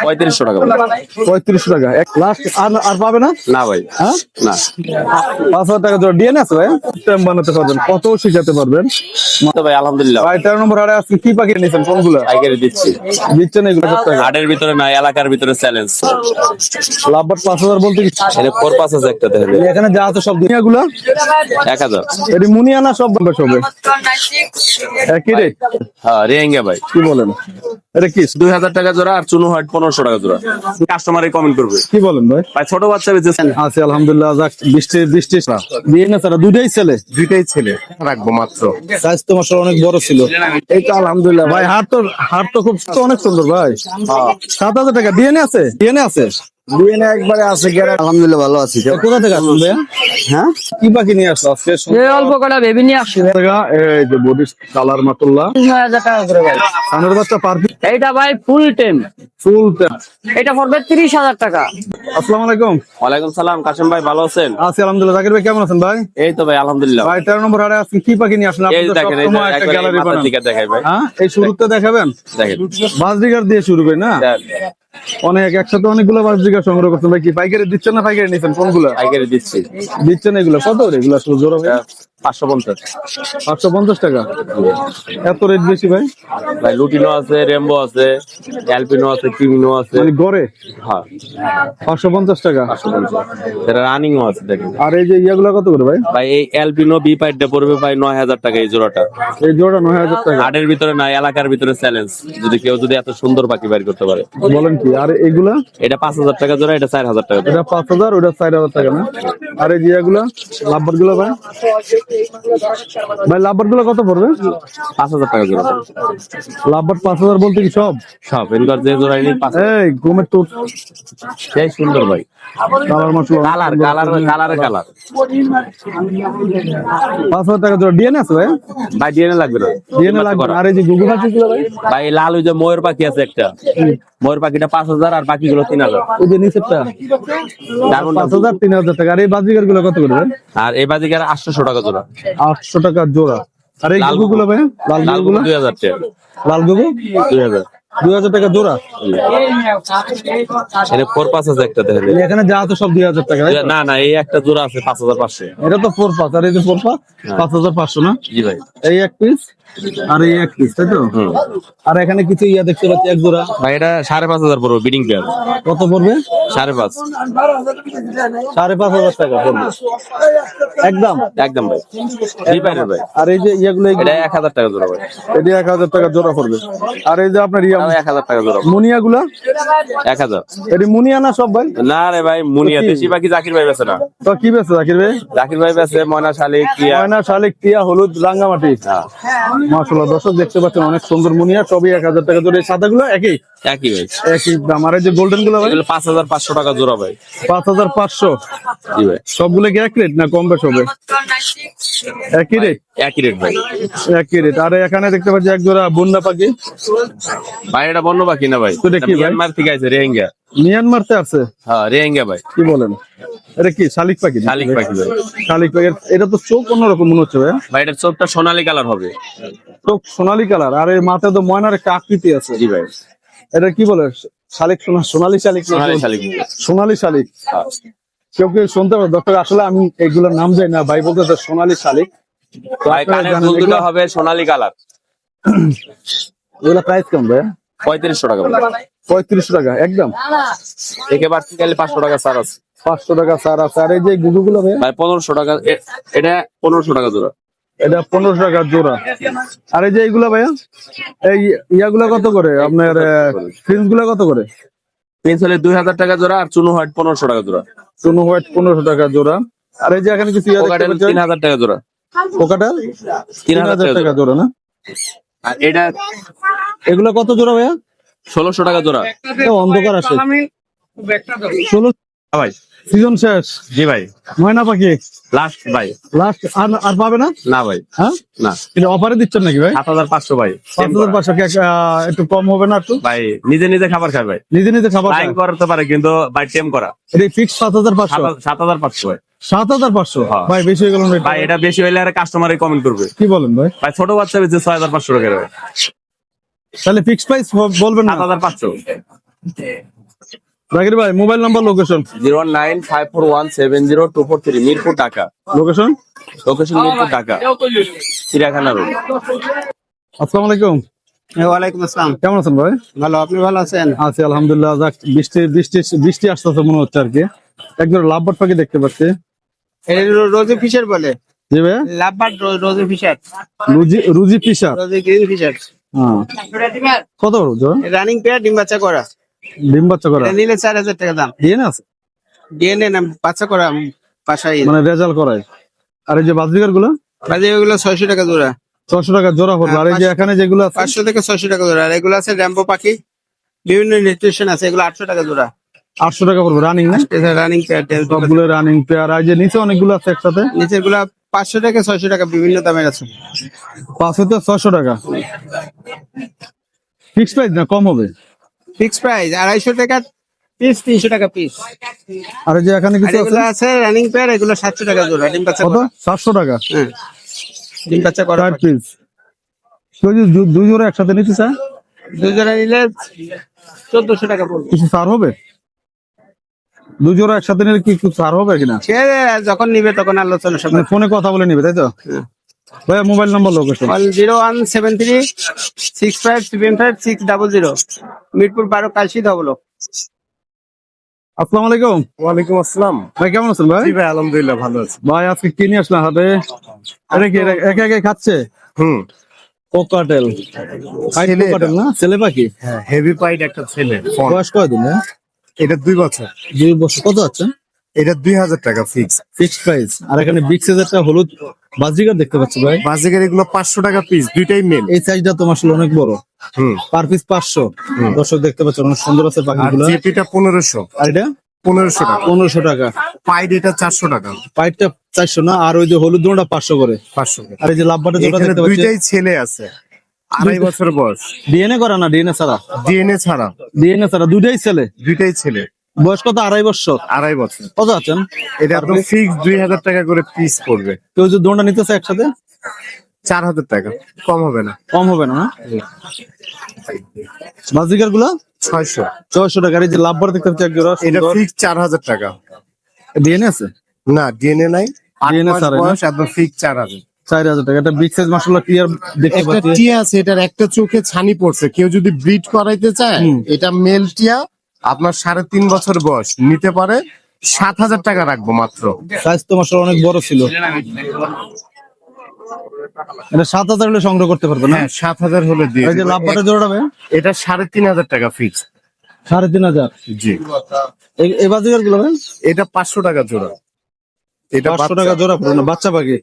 3500 টাকা। 3500 টাকা এক লাস্ট। আর পাবে না? না ভাই, হ্যাঁ না। 5000 টাকা জোড়া ডিএনএ আছে ভাই, স্ট্যাম্প বানাতে পারবেন, কত শিখাতে পারবেন তো ভাই আলহামদুলিল্লাহ ভাই। 13 নম্বর হাটে আজকে কি পাখি নিয়েছেন, কোনগুলো পাইকারি দিচ্ছি। দিচ্ছেন এগুলো? হাটের ভিতরে না, এলাকার ভিতরে চ্যালেঞ্জ। লাভবার 5000 বলতে কি? এটা 4-5 আছে একটা দেখেন। এখানে যা আছে সব দুনিয়াগুলো 1000। এটি মুনিয়ানা সব বলবে সবে একই রেট? হ্যাঁ রেঙ্গা ভাই। কি বলেন, এটা কি 2000 টাকা জোড়া, আর চুনো হোয়াইট 1500 টাকা জোড়া। কাস্টমারই কমেন্ট করবে। কি বলেন ভাই? ভাই ছোট বাচ্চা বেঁচেছেন। আছে আলহামদুলিল্লাহ। যাক, বৃষ্টি বৃষ্টি দিয়ে না তারা দুইটাই ছেলে? দুইটাই ছেলে রাখবো মাত্র। সাইজ তো মাশাআল্লাহ অনেক বড় ছিল। এই তো আলহামদুলিল্লাহ ভাই। হাট তো খুব অনেক সুন্দর ভাই। 7000 টাকা ডিএনএ আছে? ডিএনএ আছে? ডিএনএ একবারে আছে গ্যারান্টি। আলহামদুলিল্লাহ ভালো আছি। কোথা থেকে আসছেন ভাইয়া? হ্যাঁ, কি পাখি নিয়ে আসলো আজকে? অল্প কটা বেবি নিয়ে আসছি টাকা এই যে বডি কালার মাতুল্লাহ 9,000 টাকা করে ভাই। সানের বাচ্চা পারফি এইটা ভাই ফুল টেম, ফুল। এটা পড়বে 30,000 টাকা। আসসালামু আলাইকুম। ওয়ালাইকুম সালাম। কাশিম ভাই ভালো আছেন? আছি আলহামদুলিল্লাহ। জাকির ভাই কেমন আছেন ভাই? এই তো ভাই আলহামদুলিল্লাহ। ভাই 13 নম্বর হাটে আজকে কি পাখি নিয়ে আসলেন? এই আপনি তো দেখেন, এই সবসময় একটা গ্যালারি বানান। দিকে দেখাই ভাই। হ্যাঁ, এই শুরুতে দেখাবেন। দেখেন বাজরিগার দিয়ে শুরু করি না? অনেক একসাথে অনেকগুলো বাজরিগার সংগ্রহ করছেন ভাই। কি পাইকারি দিচ্ছেন না পাইকারি নিচ্ছেন, কোনগুলো পাইকারি দিচ্ছি। দিচ্ছেন? এগুলো কত করে? এগুলো আসলে জোড়া ভাই 550। 550 টাকা। এত রেট বেশি ভাই? ভাই লুটিনো আছে, রেমবো আছে, অ্যালপিনো আছে, ক্রিমিনো আছে। মানে গড়ে হ্যাঁ 550 টাকা। 550। এটা রানিংও আছে দেখেন। আর এই যে ইয়াগুলো কত করে ভাই? ভাই এই অ্যালপিনো বি পাইডটা পড়বে ভাই 9000 টাকা এই জোড়াটা। এই জোড়া 9000 টাকা। হাটের ভিতরে না, এলাকার ভিতরে চ্যালেঞ্জ। কেউ যদি এত সুন্দর পাখি বের করতে পারে। বলেন কি? আর এগুলা? এটা 5000 টাকা জোড়া, এটা 4000 টাকা জোড়া। এটা 5000, ওটা 4000 টাকা না? আর এই যে এগুলা লাভবার গুলো ভাই? ভাই লাভবার গুলো কত পড়বে? 5000 টাকা জোড়া। লাভবার 5000 বলতে কি সব? সব এনকার যে জোড়া নিন 5। এই ঘুমের তো সেই সুন্দর ভাই। কালার মাশাআল্লাহ। কালারে কালার। 5000 টাকা জোড়া। ডিএনএ আছে ভাই? ভাই ডিএনএ লাগবে না। ডিএনএ লাগবে না। আর এই যে গুগু পাখি গুলো ভাই? ভাই লাল ওই যে ময়ূর পাখি আছে একটা। ময়ূর পাখিটা 5000, আর বাকিগুলো 3000। ওই যে নিচেরটা 5000, 3000 টাকা। আর এই বাজিগার গুলো কত করে ভাই? আর এই বাজিকার 800 টাকা জোড়া। 800 টাকা জোড়া। আর এই লাল গুগু গুলো ভাই? লাল লাল গুগু গুলো? 2000 টাকা। লাল গুগু 2000। 2000 টাকা জোড়া। এটা 4-5 আছে একটা দেখেন। এখানে যা আছে সব 2000 টাকা। না না, এই একটা জোড়া আছে 5500। এটা তো 4-5। আর এই যে 4-5 5500 না? জি ভাই। এই এক পিস আর এই এক পিস, তাই তো? আর এখানে কিছু ইয়া দেখতে পাচ্ছি, এক জোড়া। ভাই এটা 5500 পড়বে বিডিং পেয়ার। কত পড়বে? 5.5। 5500 টাকা পড়বে একদম। একদম ভাই। জি ভাই ভাই। আর এই যে ইয়াগুলো, এটা 1000 টাকা জোড়া ভাই। এটি 1000 টাকা জোড়া পড়বে। আর এই যে আপনার ইয়া এটাও 1000 টাকা জোড়া। মুনিয়া গুলা 1000। এটি মুনিয়া না সব ভাই? না রে ভাই, মুনিয়া দেশি পাখি জাকির ভাই বেছে না। তো কি বেছে জাকির ভাই? জাকির ভাই বেছে ময়না শালিক, টিয়া। ময়না শালিক, টিয়া, হলুদ, রাঙ্গামাটি। মাশাআল্লাহ দর্শক দেখতে পাচ্ছেন অনেক সুন্দর মুনিয়া, সবই 1000 টাকা জোড়া। এই সাদা গুলো একই একই ভাই। একই দাম। আর এই যে গোল্ডেন গুলো ভাই? এগুলো 5500 টাকা জোড়া ভাই। 5500। জি ভাই। সবগুলো কি এক রেট না কম বেশ হবে? একই রেট? একই রেট ভাই। একই রেট। আর এখানে দেখতে পাচ্ছি এক জোড়া বন্যা পাখি। ভাই এটা বন্য পাখি না ভাই, তো এটা কি ভাই? মিয়ানমার থেকে আছে, রোহিঙ্গা। মিয়ানমারতে আছে? হ্যাঁ রোহিঙ্গা ভাই। কি বলেন? এটা কি শালিক পাখি? শালিক পাখি ভাই। শালিক পাখি। এটা তো চোখ অন্যরকম মনে হচ্ছে ভাই। ভাই এটার চোখটা সোনালী কালার হবে। চোখ সোনালী কালার। আর এই মাথায় তো ময়নার একটা আকৃতি আছে। জি ভাই। এটা কি বলে? শালিক সোনালী শালিক? সোনালী শালিক। সোনালী শালিক। হ্যাঁ। কেউ কেউ শুনতে পারে দর্শক, আসলে আমি এগুলোর নাম জানি না ভাই, বলতে সোনালী শালিক। তো ভাই আপনারা কানের জানেন দুল দুটো এগুলা- হবে সোনালী কালার। এগুলা প্রাইস কম ভাই? 3500 টাকা ভাই। 3500 টাকা একদম। একেবারে গেলে 500 টাকা ছাড় আছে। 500 টাকা স্যার আছে। আর এই যে গুগু গুলো ভাই? ভাই 1500 টাকা। এটা 1500 টাকা জোড়া। এটা 1500 টাকা জোড়া। আর এই যে এইগুলা ভাইয়া, এই ইয়াগুলা কত করে? আপনার ফিন্স গুলা কত করে? পেন্স হলে 2000 টাকা জোড়া, আর চুনো হোয়াইট 1500 টাকা জোড়া। চুনো হোয়াইট 1500 টাকা জোড়া। আর এই যে এখানে কিছু ইয়া দেখতে পোকাটেল পাচ্ছি, 3000 টাকা জোড়া। পোকাটা 3000 টাকা জোড়া না? আর এটা এগুলা কত জোড়া ভাইয়া? 1600 টাকা জোড়া। এ অন্ধকার আছে। 16 ভাই সিজন শেষ। জি ভাই। ময়না পাখি লাস্ট ভাই। লাস্ট। আর পাবে না? না ভাই, হ্যাঁ, না। এটা অফারে দিচ্ছেন নাকি ভাই? 7500 ভাই। 5500 কি একটু কম হবে না একটু? ভাই নিজে নিজে খাবার খায় ভাই। নিজে নিজে খাবার টাইম করতে পারে কিন্তু ভাই টেম করা। এটা ফিক্স 7500। 7500 ভাই। 7500 হ্যাঁ। ভাই বেশি হয়ে গেল না? ভাই এটা বেশি হইলে আর কাস্টমারই কমেন্ট করবে। কি বলেন ভাই? ভাই ছোট বাচ্চা বেচে 6500 টাকা ভাই। তাহলে ফিক্স প্রাইস বলবেন না? 7500। জাকির ভাই mobile number, location. 09541702443 Mirpur Dhaka. Location location Mirpur Dhaka, চিড়িয়াখানা রোড। আসসালামু আলাইকুম। ওয়ালাইকুম আসসালাম। কেমন আছেন ভাই? ভালো, আপনি ভালো আছেন? আছি আলহামদুলিল্লাহ। যাক, বৃষ্টি বৃষ্টি বৃষ্টি আসতেছে মনে হচ্ছে আর কি। একজন লাভবার্ড পাখি দেখতে পাচ্ছি। রোজি ফিশার বলে, জি ভাই, লাভবার্ড রোজি ফিশার, রুজি ফিশার। রোজি গ্রিন ফিশার। হ্যাঁ, কত বড় জোড়া? রানিং পেয়ার, ডিম বাচ্চা করা। ডিম বাচ্চা করা এটা নিলে 4000 টাকা দাম। ডিএনএ আছে, ডিএনএ না, বাচ্চা করা বাসায়। মানে রেজাল্ট করায়। আর এই যে বাজরিকার গুলো বাজে ওগুলো 600 টাকা জোড়া, 600 টাকা জোড়া পড়বে। আর এই যে এখানে যেগুলো আছে 500 থেকে 600 টাকা জোড়া। আর এগুলো আছে র্যাম্বো পাখি, বিভিন্ন নিউট্রিশন আছে, এগুলো 800 টাকা জোড়া। 800 টাকা পড়বে রানিং না? রানিং পেয়ার, সবগুলো রানিং পেয়ার। আর এই যে নিচে অনেকগুলো আছে একসাথে, নিচের গুলা 500 থেকে 600 টাকা, বিভিন্ন দামের আছে। 500 থেকে 600 টাকা ফিক্স প্রাইস না কম হবে? ফিক্স প্রাইস 250 টাকা পিস, 300 টাকা পিস। আর এই যে এখানে আর কিছু আছে এগুলো আছে রানিং পেয়ার, এগুলো 700 টাকা জোড়া, ডিম বাচ্চা কত? করা। 700 টাকা হ্যাঁ, ডিম বাচ্চা করা। 4 পিস। কেউ যদি দুই জোড়া একসাথে নিতে চায়, 2 জোড়া নিলে 1400 টাকা পড়বে। কিছু ছাড় হবে? দুই জোড়া একসাথে নিলে কি কিছু ছাড় হবে কিনা? সে যখন নিবে তখন আলোচনা সব। মানে ফোনে কথা বলে নিবে, তাই তো? ভাইয়া mobile number, location. 01736575600 Mirpur 12 Kalshi ধবলো। আসসালামু আলাইকুম। ওয়ালাইকুম আসসালাম। ভাই কেমন আছেন ভাই? ভাই আলহামদুলিল্লাহ ভালো আছি। ভাই আজকে কি নিয়ে আসলাম হাতে? এটা কি একে একে খাচ্ছে? হুম, কোকাটেল। ছেলে কোকাটেল না, ছেলে পাখি। হ্যাঁ, হেভি পাইড একটা ছেলে। বয়স কয়দিন? এটা 2 বছর। 2 বছর। কত আছে? এটা 2000 টাকা ফিক্স। Fixed price. আর এখানে বিগ সাইজের একটা হলুদ বাজিগার দেখতে পাচ্ছি ভাই। বাজিকার এগুলো 500 টাকা পিস, দুইটাই মেল। এই সাইজটা তো আসলে অনেক বড়। হুম, পার পিস 500। দর্শক দেখতে পাচ্ছেন অনেক সুন্দর আছে আর পাখিগুলো। জেপিটা 1500। আর এটা 1500 টাকা। 1500 টাকা। পাইড এটা 400 টাকা। পাইটটা 400 না, আর ওই যে হলুদ দোনটা 500 করে। 500 টাকা। আর এই যে লাভবাটা যেটা এখানে দেখতে পাচ্ছি, দুইটাই ছেলে আছে, 2.5 বছর বয়স। ডিএনএ করা না, ডিএনএ ছাড়া? ডিএনএ ছাড়া, ডিএনএ ছাড়া, দুইটাই ছেলে। দুইটাই ছেলে। বয়স কত? 2.5 বছর। 2.5 বছর। কত আছেন? এটা একদম ফিক্স 2000 টাকা করে পিস পড়বে। কেউ যদি দোনটা নিতেছে একসাথে, 4000 টাকা, কম হবে না। কম হবে না? বাজিকার গুলা 600। 600 টাকা। আর এই যে লাভবার দেখতে পাচ্ছি এক জোড়া, এটা ফিক্স 4000 টাকা। ডিএনএ আছে? না, ডিএনএ নাই, 8 DNA মাস ছাড়া না? বয়স, একদম ফিক্স 4000। 4000 টাকা। এটা বিগ সাইজ মাশাআল্লাহ ক্লিয়ার দেখতে একটা পাচ্ছি। টিয়া আছে, এটার একটা চোখে ছানি পড়ছে। কেউ যদি ব্রিড করাইতে চায়, এটা মেল টিয়া, আপনার 3.5 বছর বয়স, নিতে পারে। 7000 টাকা রাখবো মাত্র। সাইজ তো মাশাআল্লাহ অনেক বড় ছিল। এটা 7000 হলে সংগ্রহ করতে পারবে না? হ্যাঁ, 7000 হলে দিয়ে এই যে দেব। লাভবাটা জোড়াটা ভাই এটা 3500 টাকা ফিক্স। 3500। জি, এই বাজিকার গুলো ভাই এটা 500 টাকা জোড়া। এটা 500 টাকা জোড়া পড়বে না, বাচ্চা পাখি।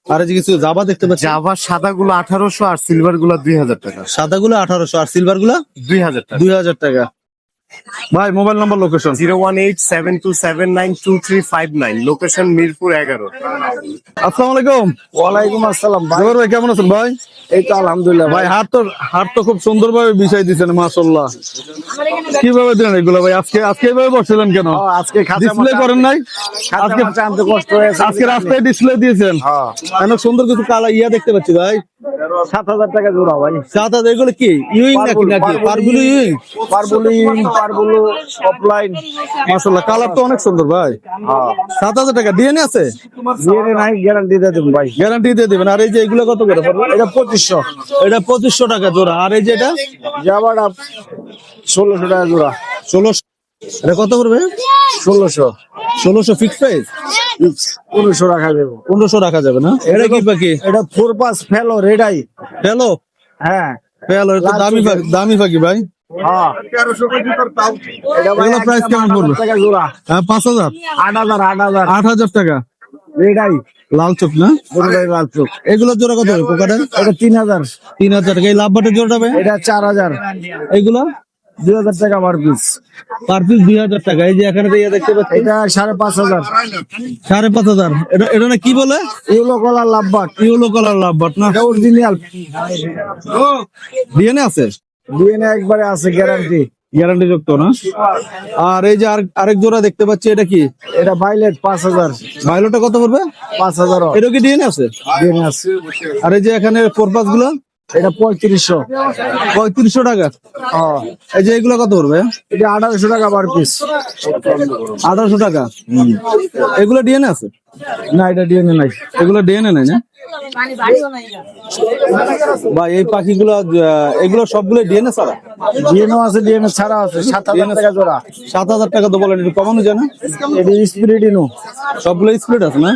আর এই যে কিছু জাবা দেখতে পাচ্ছি। জাভা সাদা গুলো 1800, আর সিলভার গুলো 2000 টাকা। সাদা গুলো 1800 আর সিলভার গুলো 2000 টাকা। 2000 টাকা। ভাই mobile number, location. 018727239, location Mirpur 11। আসসালামু আলাইকুম। ওয়ালাইকুম আসসালাম ভাই। জোবার ভাই কেমন আছেন ভাই? এই তো আলহামদুলিল্লাহ ভাই হাট তো খুব সুন্দর ভাবে বিছাই দিচ্ছেন মাশাআল্লাহ। কিভাবে দিলেন এগুলো ভাই? আজকে এইভাবে বসছিলেন কেন? আজকে ডিসপ্লে করেন নাই? আজকে আনতে কষ্ট হয়েছে। আজকে রাস্তায় ডিসপ্লে দিয়েছেন। অনেক সুন্দর কিছু কালা দেখতে পাচ্ছি ভাই। 7000 টাকা জোড়া ভাই। 7000। এগুলো কি ইউইং নাকি পারগুলো ইউইং? পারবুলো অফলাইন। মাশাআল্লাহ কালার তো অনেক সুন্দর ভাই। 7000 টাকা। ডিএনএ আছে? ডিএনএ নাই, গ্যারান্টি দিয়ে দেব ভাই। গ্যারান্টি দিয়ে দিবেন। আর এই যে এগুলো কত করে পড়বে? এটা 2500। এটা 2500 টাকা জোড়া। আর এই যে এটা জামাটা 1600 টাকা জোড়া। 1600। এটা কত করবে? 1600। 1600 ফিক্স প্রাইস। 1500 রাখা যাবে। 1500 রাখা যাবে না? এটা কি পাখি? এটা 4 পাস ফেলো রেডাই। হ্যালো হ্যাঁ, হ্যালো, এটা দামি পাখি ভাই। হ্যাঁ। এটা ভাই এগুলো প্রাইস কেমন পড়বে? 8000 টাকা জোড়া। হ্যাঁ 5000। 8000 8000 টাকা। রেডাই। লাল চোখ না? পুরোটাই লাল চোখ। এগুলো জোড়া কত হবে কোকাটেল? এটা 3000। 3000 টাকা। এই লাভবাটের জোড়াটা ভাই? এটা 4000। এগুলো 2000 টাকা পার পিস। পার পিস 2000 টাকা। এই যে এখানে যে দেখতে পাচ্ছি এটা 5500। 5500। এটা না কি বলে? ইউলো কলার লাভবাট। ইউলো কালার লাভবাট না? এটা অরিজিনাল। ডিএনএ আছে? ডিএনএ একবারে আছে, গ্যারান্টি। গ্যারান্টি যুক্ত না? আর এই যে আরেক জোড়া দেখতে পাচ্ছি, এটা কি? এটা ভাইলেট 5000। ভাইলোটা কত পড়বে? 5000। এটা কি ডিএনএ আছে? ডিএনএ আছে। আর এই যে এখানে ফোরপাস গুলো এটা 3500 টাকা। এই যে এগুলো কত পড়বে? এটা 1800 টাকা পার পিস। 1800 টাকা। এগুলো ডিএনএ আছে? না, এটা ডিএনএ নাই। এগুলো ডিএনএ নাই না ভাই? এই পাখিগুলো এগুলো সবগুলো ডিএনএ ছাড়া? ডিএনএ আছে, ডিএনএ ছাড়া আছে। 7000 টাকা জোড়া। 7000 টাকা তো বলেন, একটু কমানো যায় না? এটা স্পিরিট ইনো, সবগুলো স্পিরিট আছে না?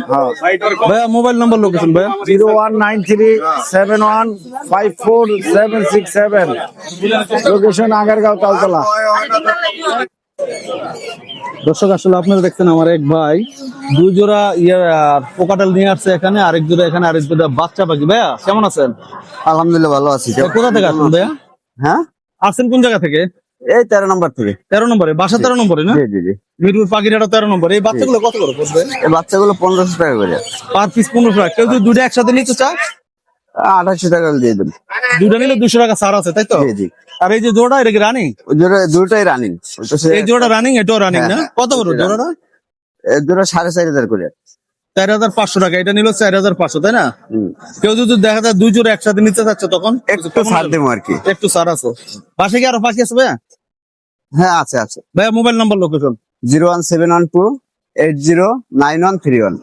ভাইয়া মোবাইল নাম্বার, লোকেশন ভাইয়া? 019371546767, লোকেশন আগারগাঁও তালতলা। দর্শক আসলে আপনারা দেখছেন আমার এক ভাই 2 জোড়া পোকাটাল নিয়ে আসছে এখানে, আরেক জোড়া এখানে, আরেক জোড়া বাচ্চা পাখি। ভাইয়া কেমন আছেন? আলহামদুলিল্লাহ ভালো আছি। কোথা থেকে আসছেন ভাইয়া? হ্যাঁ, আসছেন কোন জায়গা থেকে? এই 13 নম্বর থেকে। 13 নম্বরে বাসা? 13 নম্বরে না? জি জি জি। মিরপুর পাখিরাটা 13 নম্বর। এই বাচ্চাগুলো কত করে পড়বে? এই বাচ্চাগুলো 1500 টাকা করে। পার পিস 1500 টাকা। কেউ যদি দুটো একসাথে নিতে চায় 2800 টাকা দিয়ে দেন। দুটো নিলে 200 টাকা ছাড় আছে, তাই তো? জি জি। আর এই যে জোড়া, এটা কি রানিং? দুটোই রানিং। এই জোড়া রানিং, এটাও রানিং না? কত করে জোড়াটা? দুটো 4500 করে। 4500 টাকা। এটা নিল 4500, তাই না? কেউ যদি দেখা যায় 2 জোড়া একসাথে নিতে চাচ্ছে তখন একটু ছাড় দেবো আর কি। একটু ছাড় আছে। পাশে কি আরো পাখি আছে ভাইয়া? হ্যাঁ আছে আছে। ভাইয়া মোবাইল নাম্বার, লোকেশন? 01712809131,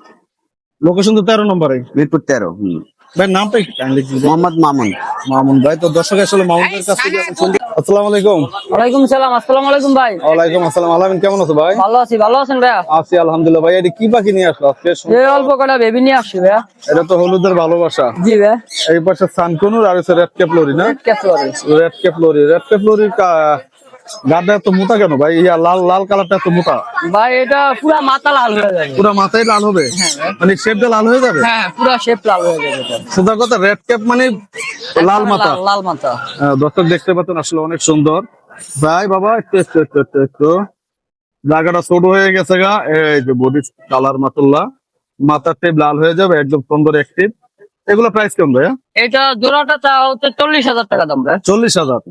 লোকেশন তো 13 নম্বরে, মিরপুর 13। ভাই নামটা একটু কাইন্ডলি বলুন। মোহাম্মদ মামুন। মামুন ভাই। তো দর্শক আসলে মামুনের কাছ থেকে আমি শুনছি। আসসালামু আলাইকুম। ওয়ালাইকুম সালাম। আসসালামু আলাইকুম ভাই। ওয়ালাইকুম আসসালাম। আলামিন কেমন আছো ভাই? ভালো আছি, ভালো আছেন ভাইয়া? আছি আলহামদুলিল্লাহ। ভাই এটা কি পাখি নিয়ে আসলো আজকে? এই অল্প কটা বেবি নিয়ে আসছি ভাইয়া। এটা তো হলুদের ভালোবাসা। জি ভাইয়া। এই পাশে সানকুনুর আর হচ্ছে রেড ক্যাপ লরি না? Cassowary. Red cap lory. Red cap লরির গাড়টা এত মোটা কেন ভাই? ইয়া লাল লাল কালারটা এত মোটা। ভাই এটা পুরা মাথা লাল হয়ে যাবে। পুরা মাথায় লাল হবে? মানে শেপটা লাল হয়ে যাবে? হ্যাঁ, পুরা শেপ লাল হয়ে যাবে এটা। সোজা কথা, রেড ক্যাপ মানে লাল মাথা। লাল মাথা। দর্শক দেখতে পাচ্ছেন আসলে অনেক সুন্দর। ভাই বাবা একটু একটু একটু একটু একটু জায়গাটা ছোট হয়ে গেছে গা। এই যে বডি কালার মাতুল্লাহ, মাথার টেপ লাল হয়ে যাবে, একদম সুন্দর অ্যাক্টিভ। এগুলো প্রাইস কেমন ভাইয়া? এটা জোড়াটা চা হচ্ছে 40,000 টাকা দাম ভাই। 40,000?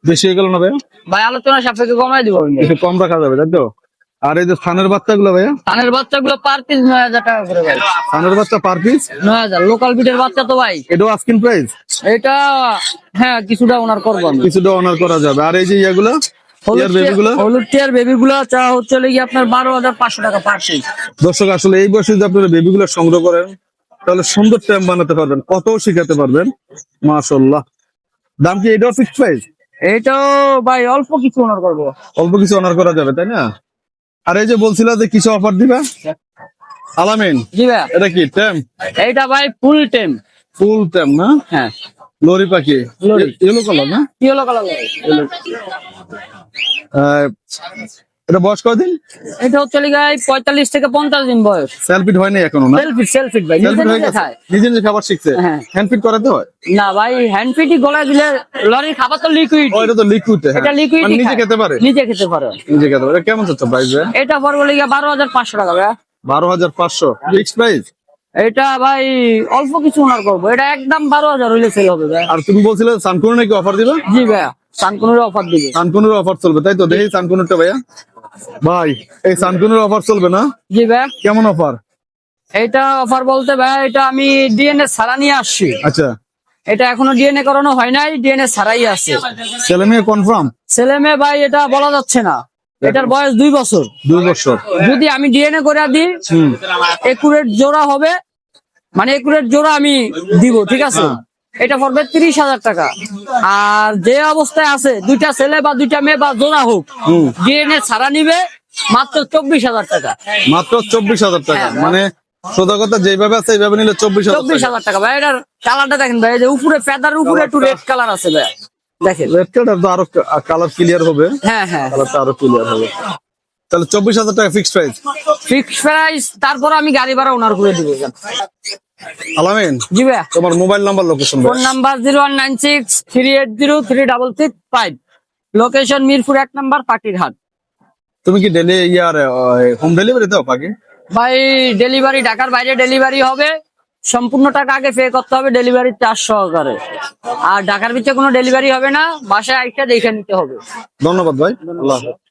বেশি হয়ে গেল না ভাইয়া? ভাই আলোচনা সাপেক্ষে কমাই দিব। একটু কম রাখা যাবে, তাই তো? আর এই যে থানের বাচ্চাগুলো ভাইয়া? ধানের বাচ্চাগুলো পার পিস 9,000 টাকা করে ভাই। থানের বাচ্চা পার পিস 9,000। লোকাল বিটের বাচ্চা তো ভাই। এটাও আস্কিং প্রাইস? এটা হ্যাঁ, কিছুটা ওনার করবো আমি। কিছুটা অনার করা যাবে। আর এই যে ইয়াগুলো, ইয়ার বেবিগুলো? হলুদ টিয়ার বেবি গুলা চা হচ্ছে লেগে আপনার 12,500 টাকা পার পিস। দর্শক আসলে এই বয়সে যদি আপনারা বেবিগুলো সংগ্রহ করেন তাহলে সুন্দর ট্যাম্প বানাতে পারবেন, কত শিখাতে পারবেন। মাশাআল্লাহ। দাম কি এটাও ফিক্সড প্রাইস? এইটাও ভাই অল্প কিছু ওনার করবো। অল্প কিছু অনার করা যাবে, তাই না? আর এই যে বলছিল যে কিছু অফার দিবা আলামিন, জি ভাই। এটা কি ট্যাম্প? এইটা ভাই ফুল টেম। ফুল ট্যাম্প না? হ্যাঁ, লরি পাখি, লরি। ইয়েলো কালার না? কি হলো কালার? এটা বয়স কয়দিন? এটা হচ্ছে লেগে 45 থেকে 50 দিন বয়স। সেলফিট হয়নি এখনো না? সেলফি ভাই নিজে সেলফিট হয়ে নিজে গেছে, খায়। নিজে নিজে খাবার শিখছে। হ্যাঁ। হ্যান্ড ফিট করাতে হয়? না ভাই, হ্যান্ড ফিটই গলায় দিলে লরির খাবার তো লিকুইড। ও এটা তো লিকুইড। এটা লিকুইড নিজে খেতে পারে? নিজে খেতে পারে। নিজে খেতে পারে। এটা কেমন হচ্ছে প্রাইস? এটা পড়বে লেগে 12,500 টাকা ভাই। 12,500 ফিক্সড প্রাইস? এটা ভাই অল্প কিছু ওনার করবো। এটা একদম 12,000 হইলে সেল হবে ভাই। আর তুমি বলছিলে সানকুন নাকি অফার দিবে? জি ভাইয়া, সানকুনের অফার দিবে। সানকুনের অফার চলবে, তাই তো? দেখি সানকুনটা ভাইয়া। ভাই এই সানকুনের অফার চলবে না? জি ভাইয়া। কেমন অফার? এটা অফার বলতে ভাই, এটা আমি ডিএনএ ছাড়া নিয়ে আসছি। আচ্ছা, এটা এখনো ডিএনএ করানো হয় নাই, ডিএনএ ছাড়াই আছে। ছেলে মেয়ে কনফার্ম? ছেলে মেয়ে ভাই এটা বলা যাচ্ছে না। এটার বয়স 2 বছর। 2 বছর? যদি আমি ডিএনএ করে দিই, একুরেট জোড়া হবে, মানে একুরেট জোড়া আমি দিব, ঠিক আছে? এটা পড়বে 30,000 টাকা। আর যে অবস্থায় আছে, 2টা ছেলে বা 2টা মেয়ে বা জোড়া হোক, ডিএনএ ছাড়া নিবে মাত্র 24,000 টাকা। মাত্র 24,000 টাকা? হ্যাঁ। মানে সোজা কথা, যেভাবে আছে এইভাবে নিলে 24,000 টাকা। 24,000 টাকা ভাই। এটার কালারটা দেখেন ভাই, এই যে উপরে ফেদার উপরে একটু রেড কালার আছে ভাই, দেখেন। রেড কালার তো আরো কালার ক্লিয়ার হবে। হ্যাঁ হ্যাঁ, কালারটা আরো ক্লিয়ার হবে। তাহলে 24,000 টাকা ফিক্সড প্রাইস? Fixed price. তারপর আমি গাড়ি ভাড়া ওনার করে দিব। আলামিন, জি ভাই। তোমার mobile number, location? Phone number 0196380365, location Mirpur 1 নম্বর পাটিরহাট। তুমি কি ডেলি হোম ডেলিভারি দাও পাখি? ভাই ডেলিভারি ঢাকার বাইরে ডেলিভারি হবে, সম্পূর্ণ টাকা আগে পে করতে হবে ডেলিভারি চার্জ সহকারে। আর ঢাকার ভিতরে কোনো ডেলিভারি হবে না, বাসায় আইসা দেখে নিতে হবে। ধন্যবাদ ভাই। আল্লাহ হাফেজ।